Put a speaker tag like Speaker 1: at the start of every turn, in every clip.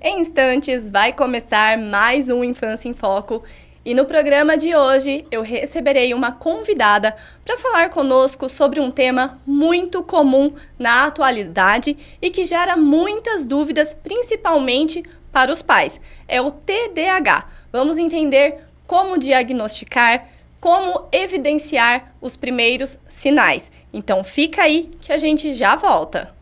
Speaker 1: Em instantes vai começar mais um Infância em Foco e no programa de hoje eu receberei uma convidada para falar conosco sobre um tema muito comum na atualidade e que gera muitas dúvidas, principalmente para os pais. É o TDAH. Vamos entender como diagnosticar, como evidenciar os primeiros sinais. Então fica aí que a gente já volta.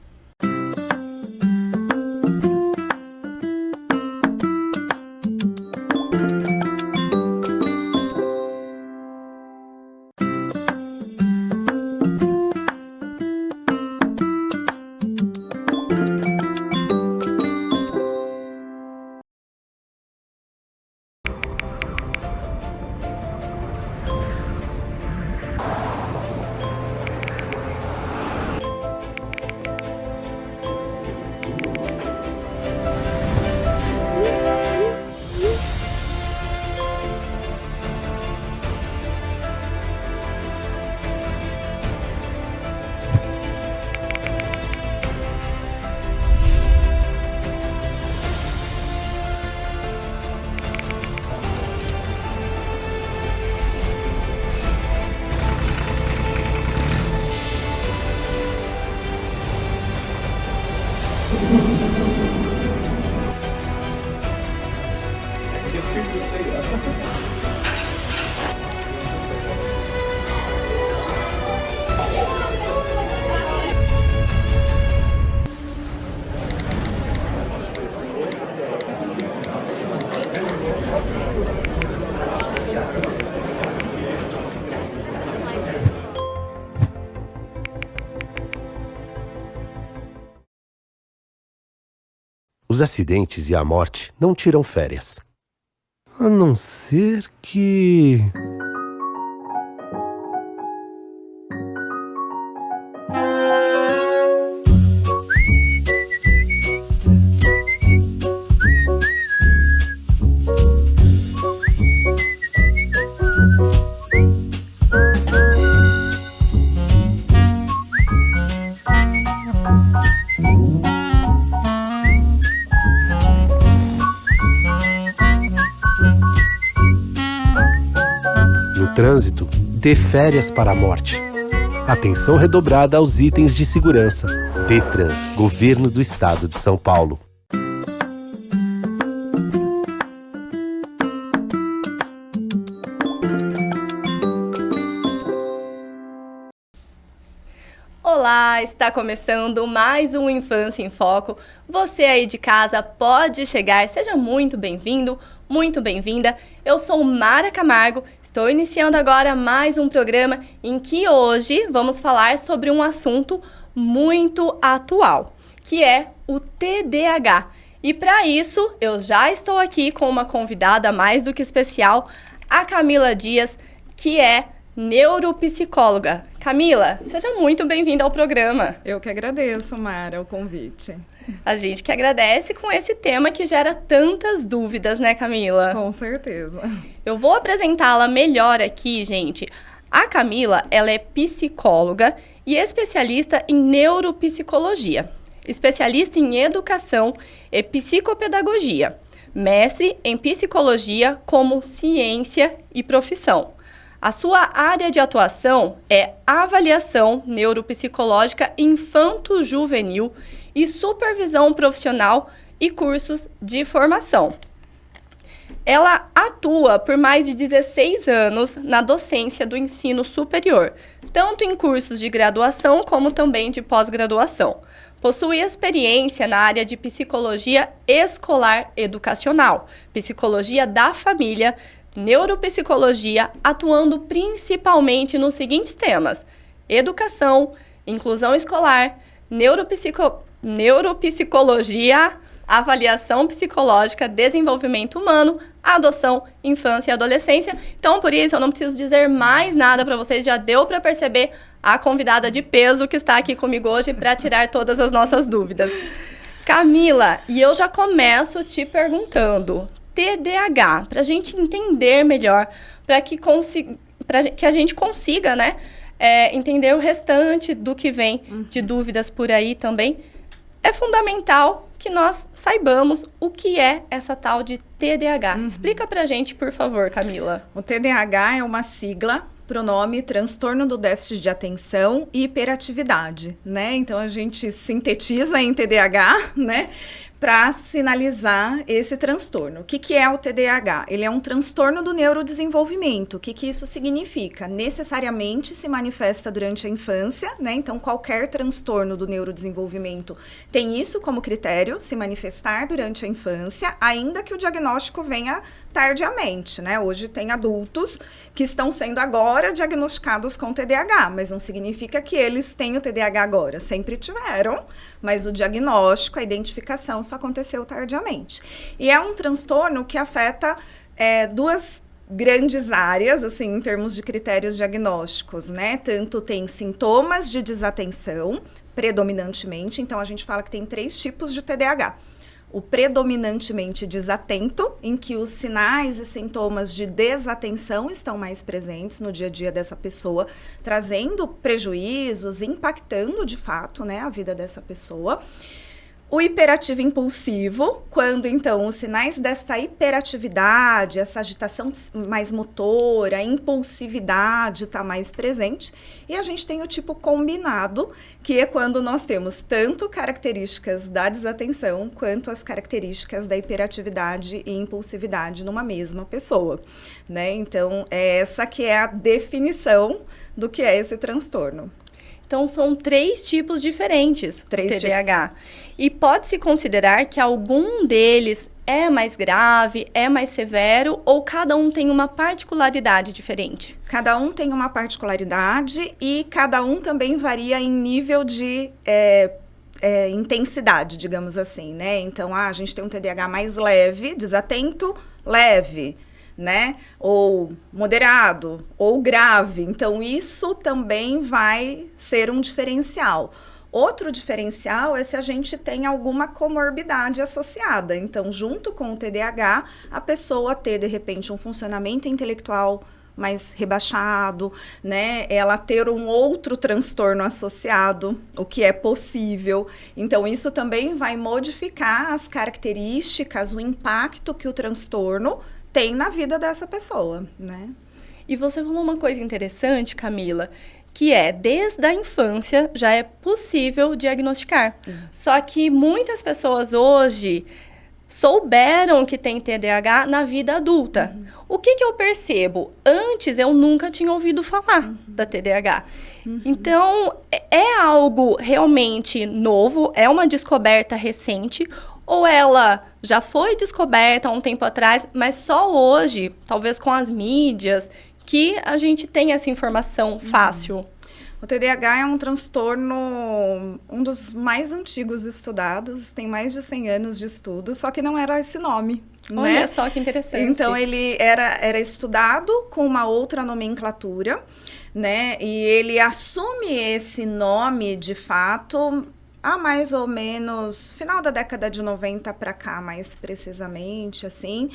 Speaker 2: Os acidentes e a morte não tiram férias. A não ser que... No trânsito, dê férias para a morte. Atenção redobrada aos itens de segurança. Detran, Governo do Estado de São Paulo.
Speaker 1: Olá, está começando mais um Infância em Foco. Você aí de casa pode chegar, seja muito bem-vindo, muito bem-vinda. Eu sou Mara Camargo, estou iniciando agora mais um programa em que hoje vamos falar sobre um assunto muito atual, que é o TDAH. E para isso, eu já estou aqui com uma convidada mais do que especial, a Camila Dias, que é neuropsicóloga. Camila, seja muito bem-vinda ao programa.
Speaker 3: Eu que agradeço, Mara, o convite.
Speaker 1: A gente que agradece com esse tema que gera tantas dúvidas, né, Camila?
Speaker 3: Com certeza.
Speaker 1: Eu vou apresentá-la melhor aqui, gente. A Camila, ela é psicóloga e especialista em neuropsicologia, especialista em educação e psicopedagogia, mestre em psicologia como ciência e profissão. A sua área de atuação é avaliação neuropsicológica infanto-juvenil e supervisão profissional e cursos de formação. Ela atua por mais de 16 anos na docência do ensino superior, tanto em cursos de graduação como também de pós-graduação. Possui experiência na área de psicologia escolar educacional, psicologia da família, neuropsicologia, atuando principalmente nos seguintes temas: educação, inclusão escolar, neuropsicologia, avaliação psicológica, desenvolvimento humano, adoção, infância e adolescência. Então, por isso, eu não preciso dizer mais nada para vocês, já deu para perceber a convidada de peso que está aqui comigo hoje para tirar todas as nossas dúvidas. Camila, e eu já começo te perguntando, TDAH, para a gente entender melhor, para que a gente consiga, né, entender o restante do que vem de dúvidas por aí também, é fundamental que nós saibamos o que é essa tal de TDAH. Explica pra gente, por favor, Camila.
Speaker 3: O TDAH é uma sigla para o nome transtorno do déficit de atenção e hiperatividade, né? Então a gente sintetiza em TDAH, né? Para sinalizar esse transtorno. O que é o TDAH? Ele é um transtorno do neurodesenvolvimento. O que isso significa? Necessariamente se manifesta durante a infância, né? Então, qualquer transtorno do neurodesenvolvimento tem isso como critério, se manifestar durante a infância, ainda que o diagnóstico venha tardiamente, né? Hoje tem adultos que estão sendo agora diagnosticados com TDAH, mas não significa que eles têm o TDAH agora. Sempre tiveram, mas o diagnóstico, a identificação só aconteceu tardiamente. E é um transtorno que afeta duas grandes áreas, assim, em termos de critérios diagnósticos, né? Tanto tem sintomas de desatenção, predominantemente, então a gente fala que tem 3 tipos de TDAH. O predominantemente desatento, em que os sinais e sintomas de desatenção estão mais presentes no dia a dia dessa pessoa, trazendo prejuízos, impactando de fato, né, a vida dessa pessoa. O hiperativo impulsivo, quando então os sinais dessa hiperatividade, essa agitação mais motora, a impulsividade está mais presente. E a gente tem o tipo combinado, que é quando nós temos tanto características da desatenção, quanto as características da hiperatividade e impulsividade numa mesma pessoa, né? Então, essa que é a definição do que é esse transtorno.
Speaker 1: Então, são 3 tipos diferentes do
Speaker 3: 3
Speaker 1: TDAH.
Speaker 3: tipos.
Speaker 1: E pode-se considerar que algum deles é mais grave, é mais severo, ou cada um tem uma particularidade diferente?
Speaker 3: Cada um tem uma particularidade e cada um também varia em nível de intensidade, digamos assim, né? Então, a gente tem um TDAH mais leve, desatento, leve, né? Ou moderado, ou grave. Então, isso também vai ser um diferencial. Outro diferencial é se a gente tem alguma comorbidade associada. Então, junto com o TDAH, a pessoa ter, de repente, um funcionamento intelectual mais rebaixado, né? Ela ter um outro transtorno associado, o que é possível. Então, isso também vai modificar as características, o impacto que o transtorno tem na vida dessa pessoa, né?
Speaker 1: E você falou uma coisa interessante, Camila, que desde a infância já é possível diagnosticar. Só que muitas pessoas hoje souberam que tem TDAH na vida adulta. O que eu percebo? Antes eu nunca tinha ouvido falar da TDAH. Então, é algo realmente novo, é uma descoberta recente, ou ela já foi descoberta há um tempo atrás, mas só hoje, talvez com as mídias, que a gente tem essa informação fácil?
Speaker 3: O TDAH é um transtorno, um dos mais antigos estudados, tem mais de 100 anos de estudo, só que não era esse nome.
Speaker 1: Olha
Speaker 3: né?
Speaker 1: só que interessante.
Speaker 3: Então, ele era estudado com uma outra nomenclatura, né? E ele assume esse nome, de fato, há mais ou menos final da década de 90 para cá, mais precisamente, assim,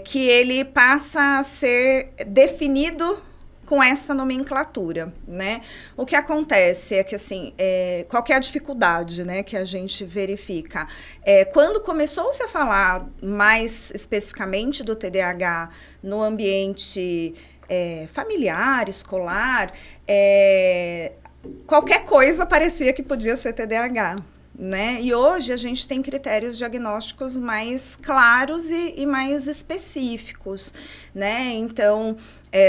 Speaker 3: que ele passa a ser definido com essa nomenclatura, né? O que acontece é que, assim, qual que é a dificuldade, né, que a gente verifica? Quando começou-se a falar mais especificamente do TDAH no ambiente familiar, escolar, qualquer coisa parecia que podia ser TDAH, né? E hoje a gente tem critérios diagnósticos mais claros e mais específicos, né? Então,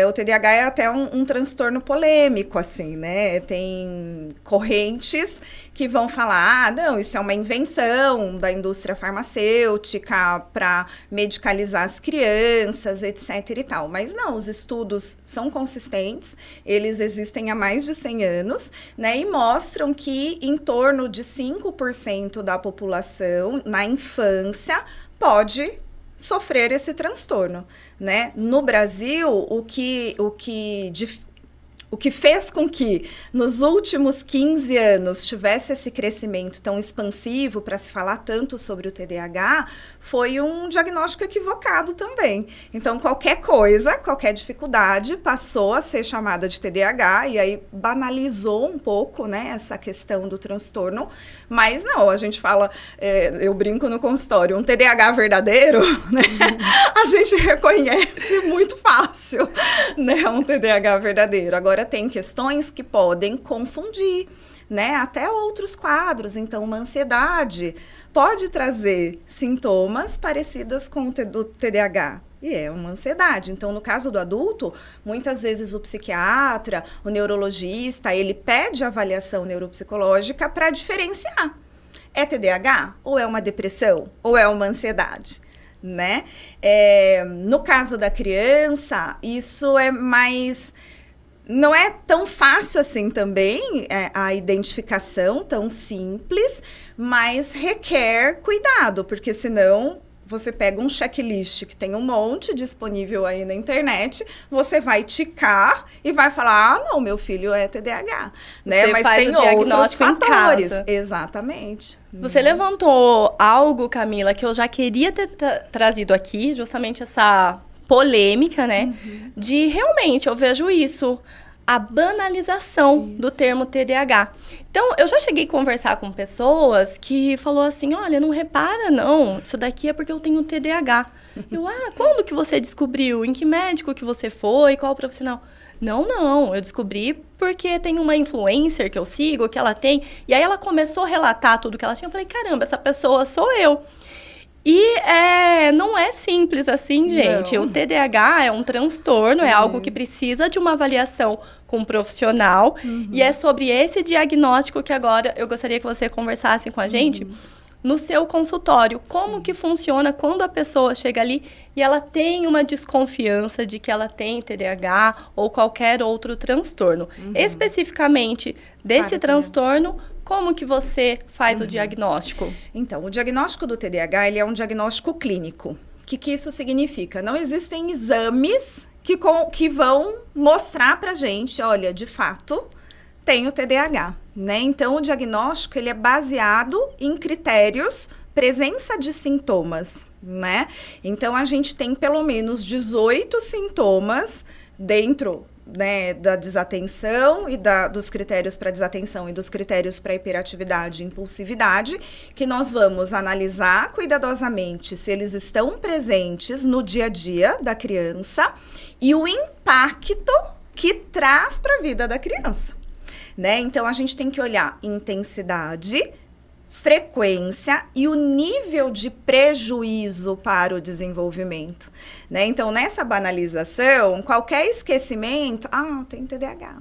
Speaker 3: o TDAH é até um transtorno polêmico, assim, né? Tem correntes que vão falar, não, isso é uma invenção da indústria farmacêutica para medicalizar as crianças, etc e tal. Mas não, os estudos são consistentes, eles existem há mais de 100 anos, né? E mostram que em torno de 5% da população, na infância, pode sofrer esse transtorno, né? No Brasil, o que o que fez com que nos últimos 15 anos tivesse esse crescimento tão expansivo para se falar tanto sobre o TDAH foi um diagnóstico equivocado também. Então, qualquer coisa, qualquer dificuldade passou a ser chamada de TDAH e aí banalizou um pouco, né, essa questão do transtorno. Mas não, a gente fala, eu brinco no consultório, um TDAH verdadeiro, né, a gente reconhece muito fácil, né, um TDAH verdadeiro. Agora, tem questões que podem confundir, né? Até outros quadros. Então, uma ansiedade pode trazer sintomas parecidos com o do TDAH. E é uma ansiedade. Então, no caso do adulto, muitas vezes o psiquiatra, o neurologista, ele pede avaliação neuropsicológica para diferenciar. É TDAH? Ou é uma depressão? Ou é uma ansiedade? Né? No caso da criança, isso é mais... Não é tão fácil assim também, a identificação tão simples, mas requer cuidado, porque senão você pega um checklist que tem um monte disponível aí na internet, você vai ticar e vai falar, não, meu filho é TDAH, né?
Speaker 1: Você
Speaker 3: mas
Speaker 1: faz
Speaker 3: tem
Speaker 1: o
Speaker 3: outros
Speaker 1: diagnóstico em
Speaker 3: fatores.
Speaker 1: casa.
Speaker 3: Exatamente.
Speaker 1: Você levantou algo, Camila, que eu já queria ter trazido aqui, justamente essa polêmica, né? De realmente, eu vejo isso, a banalização do termo TDAH. Então, eu já cheguei a conversar com pessoas que falou assim, olha, não repara não, isso daqui é porque eu tenho TDAH. Eu, quando que você descobriu? Em que médico que você foi? Qual profissional? Não, eu descobri porque tem uma influencer que eu sigo, que ela tem, e aí ela começou a relatar tudo que ela tinha, eu falei, caramba, essa pessoa sou eu. E não é simples assim, gente. Não. O TDAH é um transtorno, é algo que precisa de uma avaliação com um profissional. E é sobre esse diagnóstico que agora eu gostaria que você conversasse com a gente no seu consultório. Como que funciona quando a pessoa chega ali e ela tem uma desconfiança de que ela tem TDAH ou qualquer outro transtorno. Especificamente desse transtorno, como que você faz o diagnóstico?
Speaker 3: Então, o diagnóstico do TDAH, ele é um diagnóstico clínico. O que isso significa? Não existem exames que vão mostrar pra gente, olha, de fato, tem o TDAH, né? Então, o diagnóstico, ele é baseado em critérios, presença de sintomas, né? Então, a gente tem pelo menos 18 sintomas dentro, né, da desatenção e dos critérios para desatenção e dos critérios para hiperatividade e impulsividade, que nós vamos analisar cuidadosamente se eles estão presentes no dia a dia da criança e o impacto que traz para a vida da criança, né? Então, a gente tem que olhar intensidade, frequência e o nível de prejuízo para o desenvolvimento, né? Então, nessa banalização, qualquer esquecimento, tem TDAH,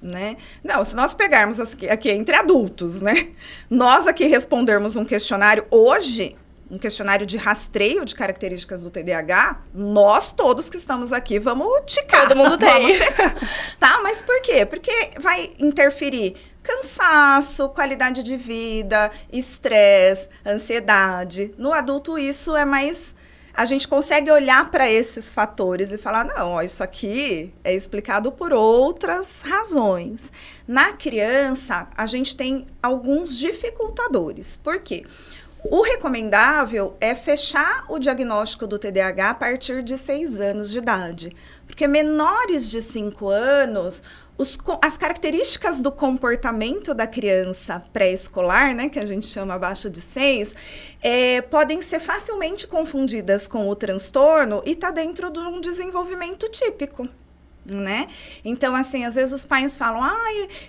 Speaker 3: né? Não, se nós pegarmos aqui entre adultos, né? Nós aqui respondermos um questionário hoje, um questionário de rastreio de características do TDAH, nós todos que estamos aqui vamos ticar.
Speaker 1: Todo mundo tem.
Speaker 3: Vamos checar. Tá? Mas por quê? Porque vai interferir cansaço, qualidade de vida, estresse, ansiedade. No adulto, isso é mais... A gente consegue olhar para esses fatores e falar, não, isso aqui é explicado por outras razões. Na criança, a gente tem alguns dificultadores. Por quê? O recomendável é fechar o diagnóstico do TDAH a partir de 6 anos de idade. Porque menores de 5 anos, as características do comportamento da criança pré-escolar, né, que a gente chama abaixo de 6, podem ser facilmente confundidas com o transtorno e tá dentro de um desenvolvimento típico, né? Então, assim, às vezes os pais falam,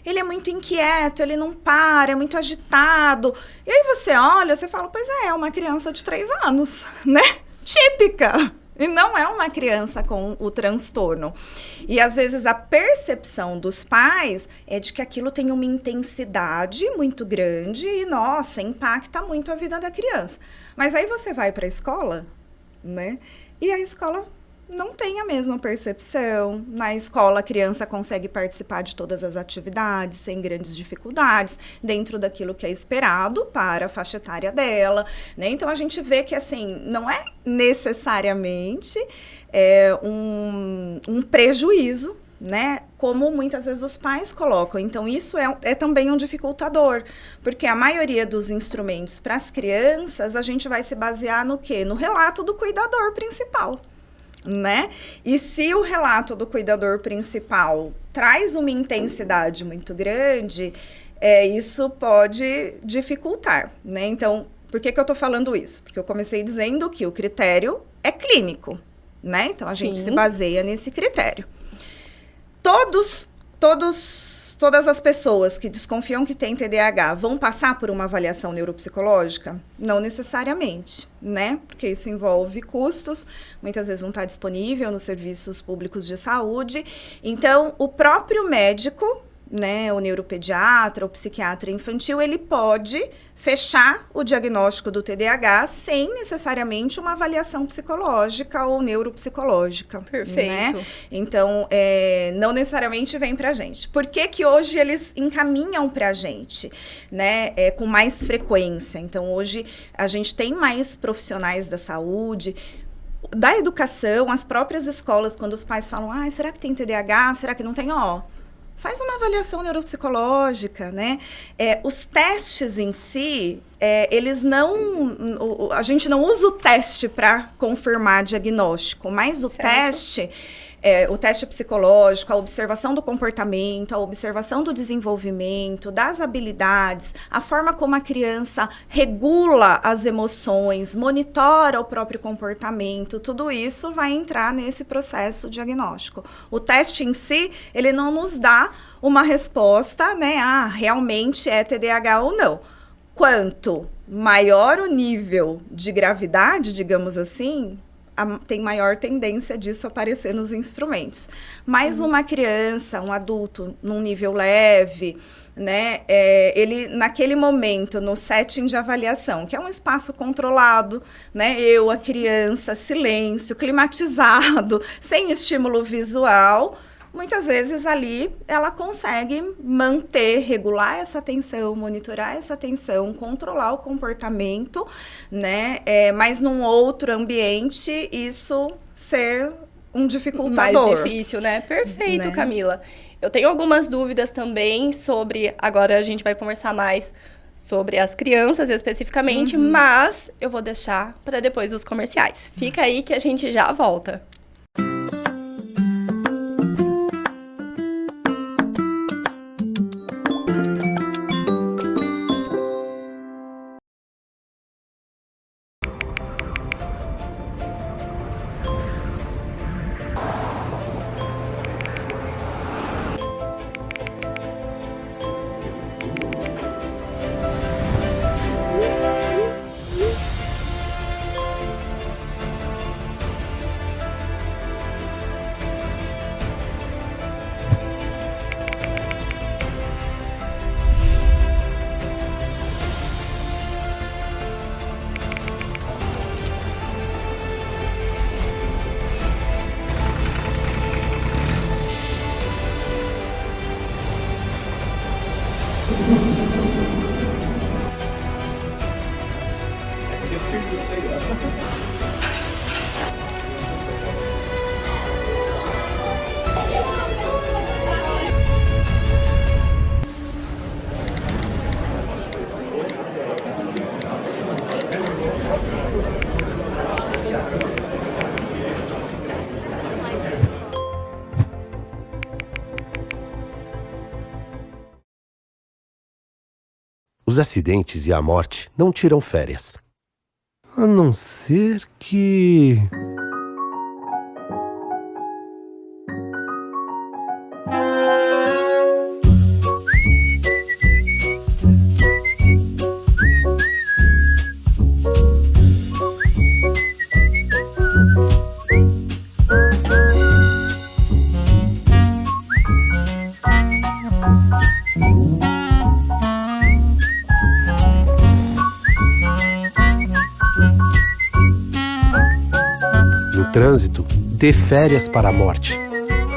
Speaker 3: ele é muito inquieto, ele não para, é muito agitado. E aí você olha, você fala, pois é uma criança de 3 anos, né? Típica. E não é uma criança com o transtorno. E, às vezes, a percepção dos pais é de que aquilo tem uma intensidade muito grande e, nossa, impacta muito a vida da criança. Mas aí você vai para a escola, né? E a escola não tem a mesma percepção. Na escola, a criança consegue participar de todas as atividades sem grandes dificuldades, dentro daquilo que é esperado para a faixa etária dela, né? Então, a gente vê que, assim, não é necessariamente um prejuízo, né? Como muitas vezes os pais colocam. Então, isso é também um dificultador, porque a maioria dos instrumentos para as crianças, a gente vai se basear no quê? No relato do cuidador principal, né? E se o relato do cuidador principal traz uma intensidade muito grande, isso pode dificultar, né? Então, por que eu estou falando isso? Porque eu comecei dizendo que o critério é clínico, né? Então, a gente se baseia nesse critério. Todas as pessoas que desconfiam que têm TDAH vão passar por uma avaliação neuropsicológica? Não necessariamente, né? Porque isso envolve custos, muitas vezes não está disponível nos serviços públicos de saúde. Então, o próprio médico, né, o neuropediatra, o psiquiatra infantil, ele pode fechar o diagnóstico do TDAH sem necessariamente uma avaliação psicológica ou neuropsicológica.
Speaker 1: Perfeito.
Speaker 3: Né? Então, não necessariamente vem pra gente. Por que hoje eles encaminham pra gente, né, com mais frequência? Então, hoje a gente tem mais profissionais da saúde, da educação, as próprias escolas, quando os pais falam, será que tem TDAH? Será que não tem? Faz uma avaliação neuropsicológica, né? Os testes em si, eles não... A gente não usa o teste para confirmar diagnóstico, mas o teste psicológico, a observação do comportamento, a observação do desenvolvimento, das habilidades, a forma como a criança regula as emoções, monitora o próprio comportamento, tudo isso vai entrar nesse processo diagnóstico. O teste em si, ele não nos dá uma resposta, né? Realmente é TDAH ou não. Quanto maior o nível de gravidade, digamos assim, tem maior tendência disso aparecer nos instrumentos. Mas uma criança, um adulto, num nível leve, né, ele, naquele momento, no setting de avaliação, que é um espaço controlado, né, a criança, silêncio, climatizado, sem estímulo visual, muitas vezes ali ela consegue regular essa atenção, monitorar essa atenção, controlar o comportamento, né? Mas num outro ambiente, isso ser um dificultador.
Speaker 1: Mais difícil, né? Perfeito, né? Camila. Eu tenho algumas dúvidas também sobre... Agora a gente vai conversar mais sobre as crianças especificamente, mas eu vou deixar para depois dos comerciais. Fica aí que a gente já volta.
Speaker 2: Os acidentes e a morte não tiram férias. A não ser que... Trânsito, dê férias para a morte.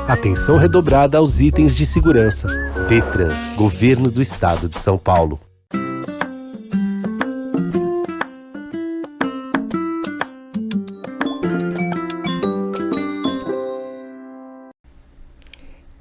Speaker 2: Atenção redobrada aos itens de segurança. Detran, Governo do Estado de São Paulo.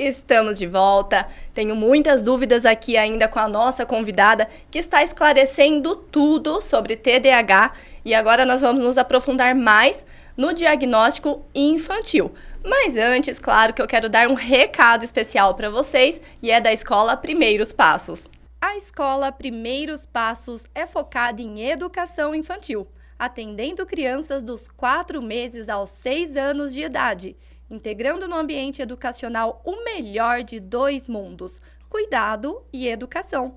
Speaker 1: Estamos de volta. Tenho muitas dúvidas aqui ainda com a nossa convidada, que está esclarecendo tudo sobre TDAH. E agora nós vamos nos aprofundar mais no diagnóstico infantil. Mas antes, claro que eu quero dar um recado especial para vocês, e é da Escola Primeiros Passos. A Escola Primeiros Passos é focada em educação infantil, atendendo crianças dos 4 meses aos 6 anos de idade, integrando no ambiente educacional o melhor de 2 mundos, cuidado e educação.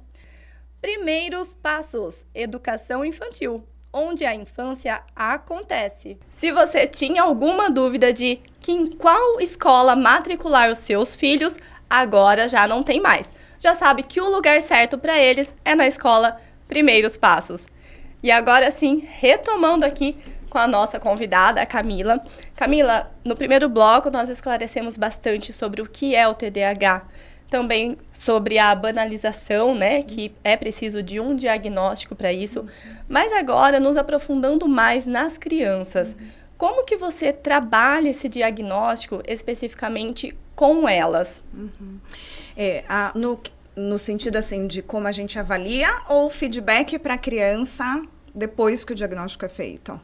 Speaker 1: Primeiros Passos, educação infantil, onde a infância acontece. Se você tinha alguma dúvida de em qual escola matricular os seus filhos, agora já não tem mais. Já sabe que o lugar certo para eles é na Escola Primeiros Passos. E agora sim, retomando aqui com a nossa convidada, a Camila. Camila, no primeiro bloco nós esclarecemos bastante sobre o que é o TDAH, também sobre a banalização, né, que é preciso de um diagnóstico para isso, mas agora nos aprofundando mais nas crianças. Como que você trabalha esse diagnóstico especificamente com elas?
Speaker 3: No sentido assim de como a gente avalia ou feedback para a criança depois que o diagnóstico é feito?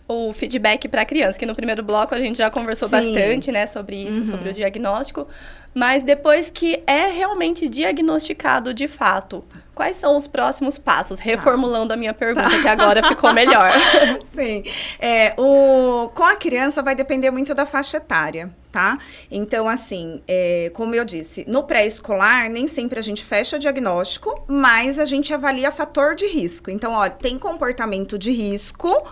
Speaker 1: O feedback para a criança, que no primeiro bloco a gente já conversou bastante, né, sobre isso, sobre o diagnóstico, mas depois que é realmente diagnosticado de fato, quais são os próximos passos? Reformulando a minha pergunta, que agora ficou melhor.
Speaker 3: Sim, com a criança vai depender muito da faixa etária, tá? Então, assim, como eu disse, no pré-escolar, nem sempre a gente fecha diagnóstico, mas a gente avalia fator de risco. Então, olha, tem comportamento de risco.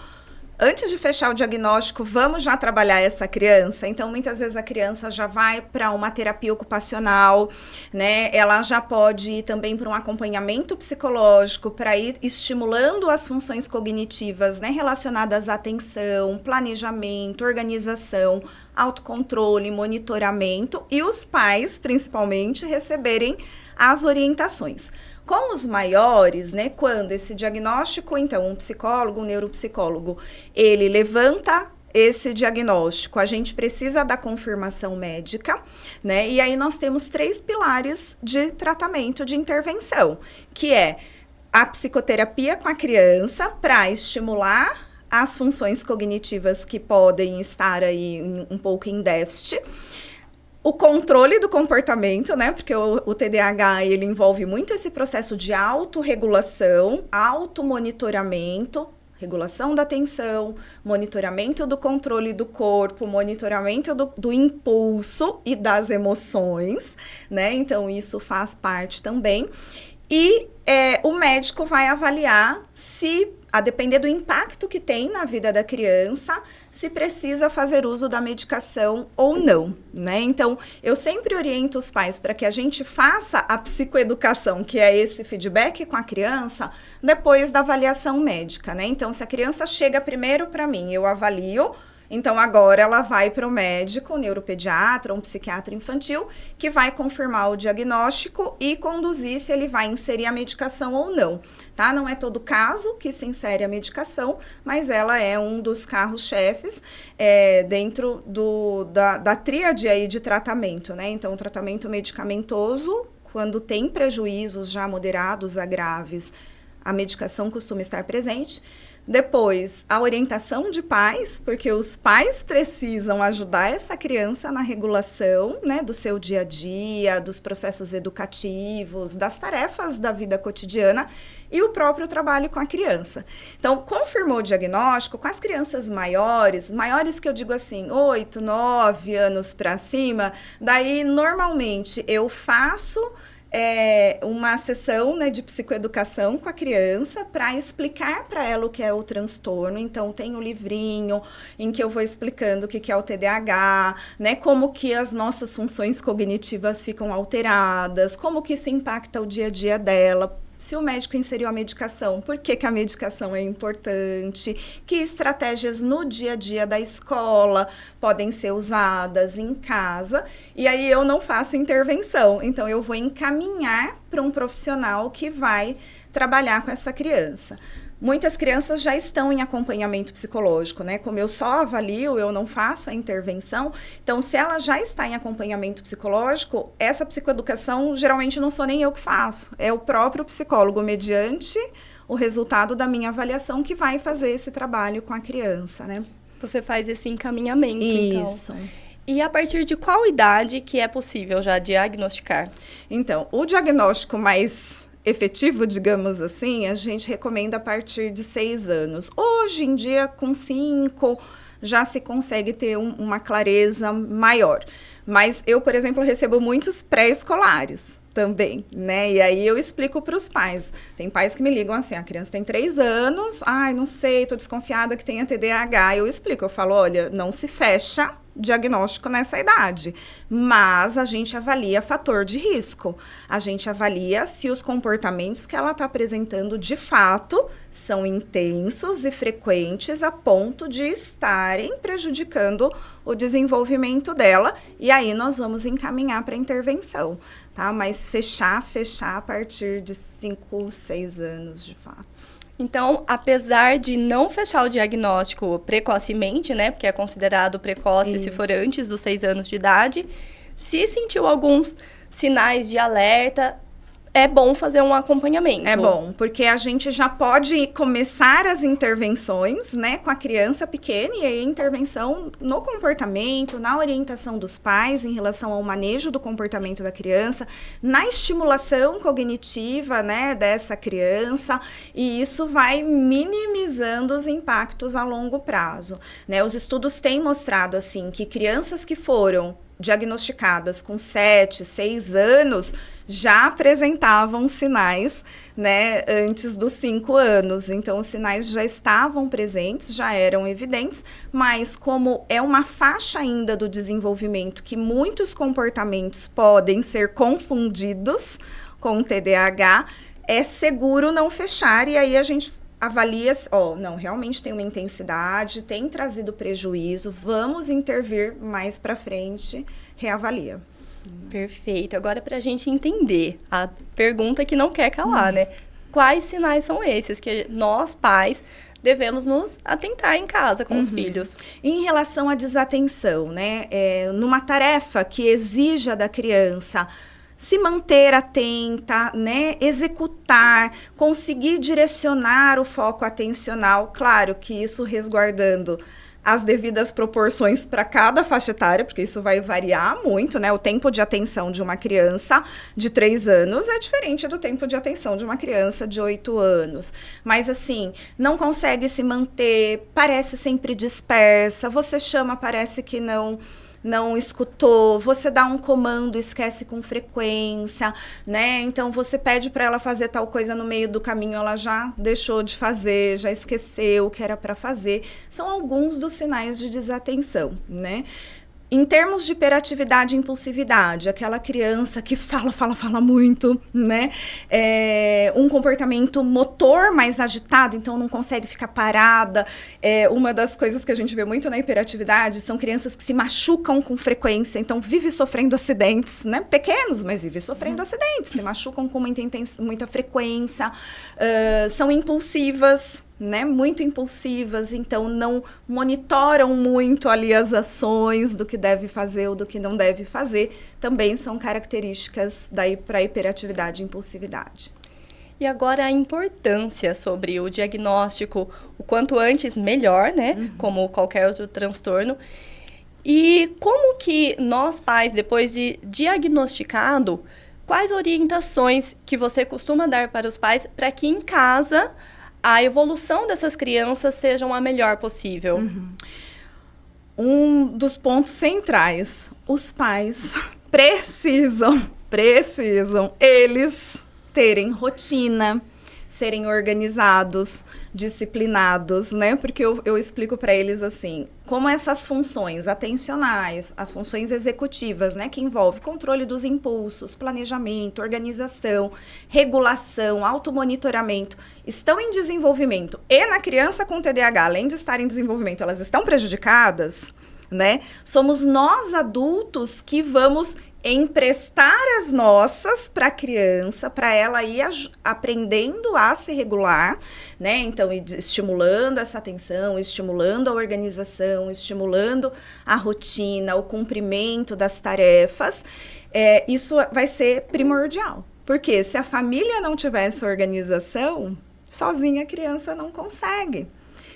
Speaker 3: Antes de fechar o diagnóstico, vamos já trabalhar essa criança? Então, muitas vezes a criança já vai para uma terapia ocupacional, né? Ela já pode ir também para um acompanhamento psicológico, para ir estimulando as funções cognitivas, né? Relacionadas à atenção, planejamento, organização, autocontrole, monitoramento, e os pais, principalmente, receberem as orientações. Com os maiores, né, quando esse diagnóstico, então, um psicólogo, um neuropsicólogo, ele levanta esse diagnóstico, a gente precisa da confirmação médica, né, e aí nós temos 3 pilares de tratamento, de intervenção, que é a psicoterapia com a criança, para estimular as funções cognitivas que podem estar aí um pouco em déficit, o controle do comportamento, né? Porque o TDAH, ele envolve muito esse processo de autorregulação, automonitoramento, regulação da atenção, monitoramento do controle do corpo, monitoramento do impulso e das emoções, né? Então, isso faz parte também. E o médico vai avaliar se, a depender do impacto que tem na vida da criança, se precisa fazer uso da medicação ou não, né? Então, eu sempre oriento os pais para que a gente faça a psicoeducação, que é esse feedback com a criança, depois da avaliação médica, né? Então, se a criança chega primeiro para mim, eu avalio. Então, agora ela vai para o médico, um neuropediatra, um psiquiatra infantil, que vai confirmar o diagnóstico e conduzir se ele vai inserir a medicação ou não, tá? Não é todo caso que se insere a medicação, mas ela é um dos carros-chefes dentro da tríade aí de tratamento, né? Então, o tratamento medicamentoso, quando tem prejuízos já moderados a graves, a medicação costuma estar presente. Depois, a orientação de pais, porque os pais precisam ajudar essa criança na regulação, né, do seu dia a dia, dos processos educativos, das tarefas da vida cotidiana e o próprio trabalho com a criança. Então, confirmou o diagnóstico com as crianças maiores que eu digo assim, 8, 9 anos para cima, daí normalmente eu faço uma sessão, né, de psicoeducação com a criança para explicar para ela o que é o transtorno. Então, tem um livrinho em que eu vou explicando o que é o TDAH, né, como que as nossas funções cognitivas ficam alteradas, como que isso impacta o dia a dia dela. Se o médico inseriu a medicação, por que a medicação é importante? Que estratégias no dia a dia da escola podem ser usadas em casa? E aí eu não faço intervenção, então eu vou encaminhar para um profissional que vai trabalhar com essa criança. Muitas crianças já estão em acompanhamento psicológico, né? Como eu só avalio, eu não faço a intervenção. Então, se ela já está em acompanhamento psicológico, essa psicoeducação geralmente não sou nem eu que faço. É o próprio psicólogo, mediante o resultado da minha avaliação, que vai fazer esse trabalho com a criança, né?
Speaker 1: Você faz esse encaminhamento,
Speaker 3: Isso.
Speaker 1: então. E a partir de qual idade que é possível já diagnosticar?
Speaker 3: Então, o diagnóstico mais efetivo, digamos assim, a gente recomenda a partir de 6 anos. Hoje em dia, com 5, já se consegue ter uma clareza maior. Mas eu, por exemplo, recebo muitos pré-escolares também, né? E aí eu explico para os pais. Tem pais que me ligam assim, a criança tem 3 anos, ai, não sei, tô desconfiada que tenha TDAH. Eu explico, eu falo, olha, não se fecha diagnóstico nessa idade, mas a gente avalia fator de risco. A gente avalia se os comportamentos que ela está apresentando de fato são intensos e frequentes a ponto de estarem prejudicando o desenvolvimento dela, e aí nós vamos encaminhar para intervenção, tá? Mas fechar a partir de 5, 6 anos, de fato.
Speaker 1: Então, apesar de não fechar o diagnóstico precocemente, né, porque é considerado precoce se for antes dos 6 anos de idade, se sentiu alguns sinais de alerta, é bom fazer um acompanhamento.
Speaker 3: É bom, porque a gente já pode começar as intervenções, né, com a criança pequena, e aí a intervenção no comportamento, na orientação dos pais em relação ao manejo do comportamento da criança, na estimulação cognitiva, né, dessa criança, e isso vai minimizando os impactos a longo prazo, né? Os estudos têm mostrado, assim, que crianças que foram diagnosticadas com 7, 6 anos já apresentavam sinais, né, antes dos 5 anos. Então, os sinais já estavam presentes, já eram evidentes, mas como é uma faixa ainda do desenvolvimento que muitos comportamentos podem ser confundidos com TDAH, é seguro não fechar, e aí a gente avalia, não, realmente tem uma intensidade, tem trazido prejuízo, vamos intervir mais para frente, reavalia.
Speaker 1: Perfeito. Agora, para a gente entender, a pergunta que não quer calar, né? Quais sinais são esses que nós, pais, devemos nos atentar em casa com os filhos?
Speaker 3: Em relação à desatenção, né? Numa tarefa que exija da criança se manter atenta, né, executar, conseguir direcionar o foco atencional, claro que isso resguardando as devidas proporções para cada faixa etária, porque isso vai variar muito, né? O tempo de atenção de uma criança de 3 anos é diferente do tempo de atenção de uma criança de 8 anos. Mas, assim, não consegue se manter, parece sempre dispersa, você chama, parece que não escutou, você dá um comando, esquece com frequência, né? Então, você pede para ela fazer tal coisa no meio do caminho, ela já deixou de fazer, já esqueceu o que era para fazer. São alguns dos sinais de desatenção, né? Em termos de hiperatividade e impulsividade, aquela criança que fala muito, né? Um comportamento motor mais agitado, então não consegue ficar parada. Uma das coisas que a gente vê muito na hiperatividade são crianças que se machucam com frequência, então vive sofrendo acidentes, né? Pequenos, mas vive sofrendo acidentes, se machucam com muita frequência, são impulsivas, né, muito impulsivas, então não monitoram muito ali as ações do que deve fazer ou do que não deve fazer, também são características para hiperatividade e impulsividade.
Speaker 1: E agora a importância sobre o diagnóstico, o quanto antes melhor, né, como qualquer outro transtorno. E como que nós pais, depois de diagnosticado, quais orientações que você costuma dar para os pais para que em casa a evolução dessas crianças seja a melhor possível?
Speaker 3: Um dos pontos centrais, os pais precisam eles terem rotina, serem organizados, disciplinados, né? Porque eu explico para eles assim, como essas funções atencionais, as funções executivas, né? Que envolve controle dos impulsos, planejamento, organização, regulação, automonitoramento, estão em desenvolvimento. E na criança com TDAH, além de estar em desenvolvimento, elas estão prejudicadas, né? Somos nós adultos que vamos emprestar as nossas para a criança, para ela ir aprendendo a se regular, né? Então, estimulando essa atenção, estimulando a organização, estimulando a rotina, o cumprimento das tarefas. Isso vai ser primordial. Porque se a família não tiver essa organização, sozinha a criança não consegue.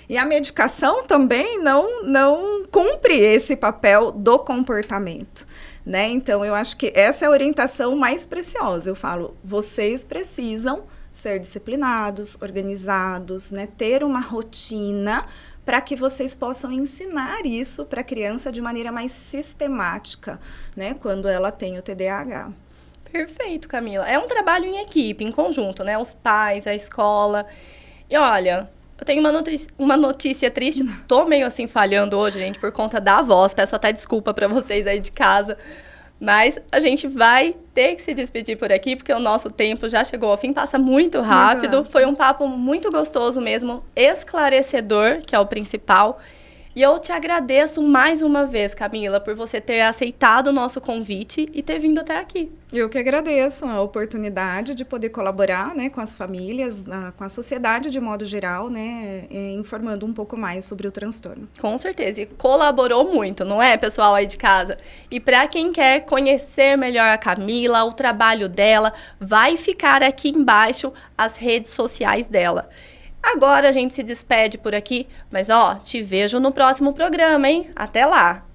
Speaker 3: E a medicação também não cumpre esse papel do comportamento, né? Então, eu acho que essa é a orientação mais preciosa. Eu falo, vocês precisam ser disciplinados, organizados, né? Ter uma rotina para que vocês possam ensinar isso para a criança de maneira mais sistemática, né? Quando ela tem o TDAH.
Speaker 1: Perfeito, Camila. É um trabalho em equipe, em conjunto, né? Os pais, a escola. E olha, eu tenho uma notícia triste. Tô meio assim falhando hoje, gente, por conta da voz. Peço até desculpa para vocês aí de casa. Mas a gente vai ter que se despedir por aqui, porque o nosso tempo já chegou ao fim. Passa muito rápido. Foi um papo muito gostoso mesmo, esclarecedor, que é o principal. E eu te agradeço mais uma vez, Camila, por você ter aceitado o nosso convite e ter vindo até aqui.
Speaker 3: Eu que agradeço a oportunidade de poder colaborar, né, com as famílias, com a sociedade de modo geral, né, informando um pouco mais sobre o transtorno.
Speaker 1: Com certeza, e colaborou muito, não é, pessoal aí de casa? E para quem quer conhecer melhor a Camila, o trabalho dela, vai ficar aqui embaixo as redes sociais dela. Agora a gente se despede por aqui, mas te vejo no próximo programa, hein? Até lá!